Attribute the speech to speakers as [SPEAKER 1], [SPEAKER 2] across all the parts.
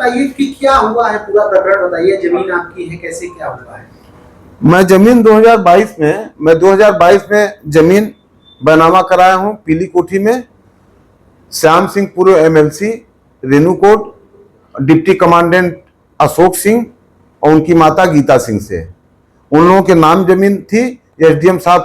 [SPEAKER 1] बताइए कि क्या हुआ है, पूरा प्रकरण बताइए। जमीन आपकी है, कैसे क्या हुआ है?
[SPEAKER 2] मैं 2022 में जमीन बैनामा कराया हूं पीली कोठी में। श्याम सिंह पूर्व MLC, Renukoot, deputy commandant Ashok Singh और उनकी माता गीता सिंह से। उन लोगों के नाम जमीन थी। SDM साहब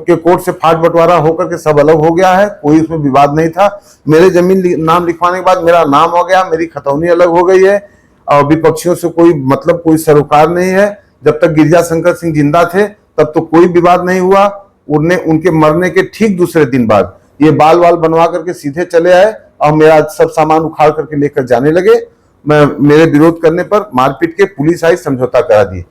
[SPEAKER 2] के कोर्ट से फाट बंटवारा होकर के सब अलग हो गया है, कोई उसमें विवाद नहीं था। मेरे जमीन नाम लिखवाने के बाद मेरा नाम हो गया, मेरी खतौनी अलग हो गई है और विपक्षियों से कोई मतलब कोई सरोकार नहीं है। जब तक गिरिजा शंकर सिंह जिंदा थे तब तो कोई विवाद नहीं हुआ। उनके मरने के ठीक दूसरे दिन बाद ये बाल वाल बनवा करके सीधे चले आए और मेरा सब सामान उखाड़ करके लेकर जाने लगे। मेरे विरोध करने पर मारपीट के पुलिस आई, समझौता करा दी।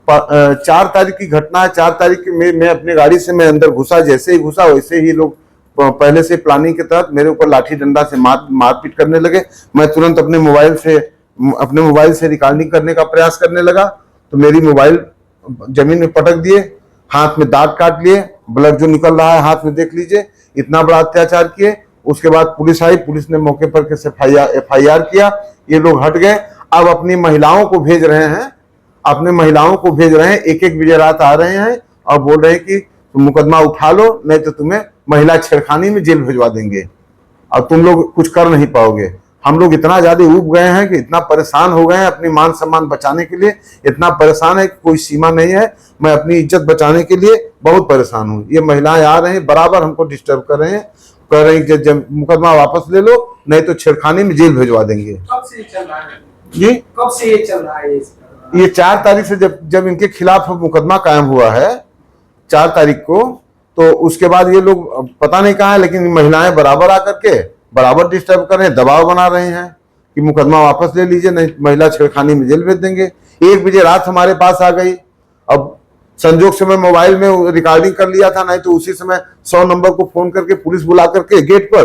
[SPEAKER 2] 4 तारीख की घटना है। 4 तारीख मैं अपनी गाड़ी से मैं अंदर घुसा, जैसे ही घुसा वैसे ही लोग पहले से प्लानिंग के तहत मेरे ऊपर लाठी डंडा से मारपीट करने लगे। मैं तुरंत अपने मोबाइल से रिकॉर्डिंग करने का प्रयास करने लगा तो मेरी मोबाइल जमीन में पटक दिए, हाथ में दांत काट लिए, ब्लड जो निकल रहा है हाथ में देख लीजिए। इतना बड़ा अत्याचार किए। उसके बाद पुलिस आई, पुलिस ने मौके पर FIR किया। ये लोग हट गए। अब अपनी महिलाओं को भेज रहे हैं, एक एक बजे रात आ रहे हैं और बोल रहे हैं कि तुम मुकदमा उठा लो, नहीं तो तुम्हें महिला छेड़खानी में जेल भिजवा देंगे और तुम लोग कुछ कर नहीं पाओगे। हम लोग इतना ज्यादा उब गए हैं कि इतना परेशान हो गए हैं अपनी मान सम्मान बचाने के लिए, इतना परेशान है कि कोई सीमा नहीं है। मैं अपनी इज्जत बचाने के लिए बहुत परेशान हूँ। ये महिलाएं आ रही हैं, बराबर हमको डिस्टर्ब कर रहे हैं, कह रहे हैं कि मुकदमा वापस ले लो नहीं तो छेड़खानी में जेल भिजवा देंगे।
[SPEAKER 1] कब से चल रहा है
[SPEAKER 2] जी?
[SPEAKER 1] कब से ये चल रहा है?
[SPEAKER 2] ये 4 तारीख से जब इनके खिलाफ मुकदमा कायम हुआ है 4 तारीख को, तो उसके बाद ये लोग पता नहीं कहाँ है, लेकिन महिलाएं बराबर आकर के बराबर डिस्टर्ब कर रहे हैं, दबाव बना रहे हैं कि मुकदमा वापस ले लीजिए नहीं महिला छेड़खानी में जेल भेज देंगे। 1 बजे रात हमारे पास आ गई। अब संजोग से मैं मोबाइल में रिकॉर्डिंग कर लिया था, नहीं तो उसी समय 100 नंबर को फोन करके पुलिस बुला करके गेट पर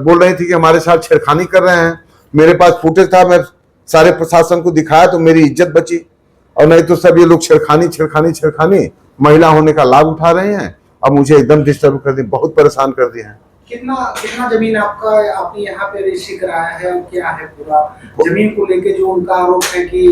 [SPEAKER 2] बोल रही थी कि हमारे साथ छेड़खानी कर रहे हैं। मेरे पास फुटेज था, मैं सारे प्रशासन को दिखाया तो मेरी इज्जत बची, और नहीं तो सब ये लोग छेड़खानी महिला होने का लाभ उठा रहे हैं। अब मुझे एकदम डिस्टर्ब कर दी, बहुत परेशान कर दिए हैं।
[SPEAKER 1] कितना जमीन आपने यहाँ पे रजिस्ट्री कराया है और क्या है पूरा जमीन को लेके जो उनका आरोप है कि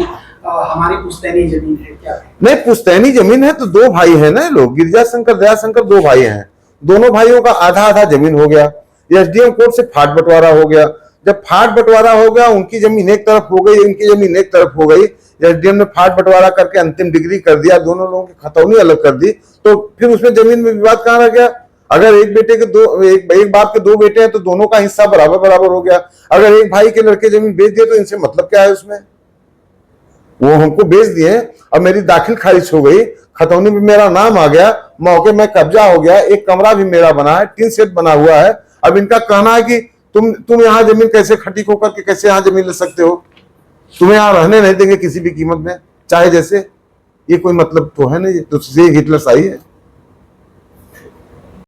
[SPEAKER 1] हमारी पुश्तैनी जमीन है, क्या है?
[SPEAKER 2] नहीं, पुश्तैनी जमीन है तो 2 भाई है ना लोग, गिरिजा शंकर दया शंकर 2 भाई हैं। दोनों भाइयों का आधा आधा जमीन हो गया। SDM कोर्ट से फाट बंटवारा हो गया। जब फाट बंटवारा हो गया, उनकी जमीन एक तरफ हो गई, इनकी जमीन एक तरफ हो गई। SDM ने फाट बंटवारा करके अंतिम डिग्री कर दिया, दोनों लोगों की खतौनी अलग कर दी, तो फिर उसमें जमीन में विवाद कहाँ रह गया? अगर एक बाप के 2 बेटे हैं तो दोनों का हिस्सा बराबर हो गया। अगर एक भाई के लड़के जमीन बेच दिए तो इनसे मतलब क्या है उसमें? वो हमको बेच दिए और मेरी दाखिल खारिज हो गई, खतौनी में मेरा नाम आ गया, मौके में कब्जा हो गया, एक कमरा भी मेरा बना है, 3 सेट बना हुआ है। अब इनका कहना है कि तुम यहाँ जमीन कैसे खटीक होकर के कैसे यहाँ जमीन ले सकते हो, तुम्हें यहाँ रहने नहीं देंगे किसी भी कीमत में, चाहे जैसे। ये कोई मतलब तो है नहीं, तो हिटलर शाही है।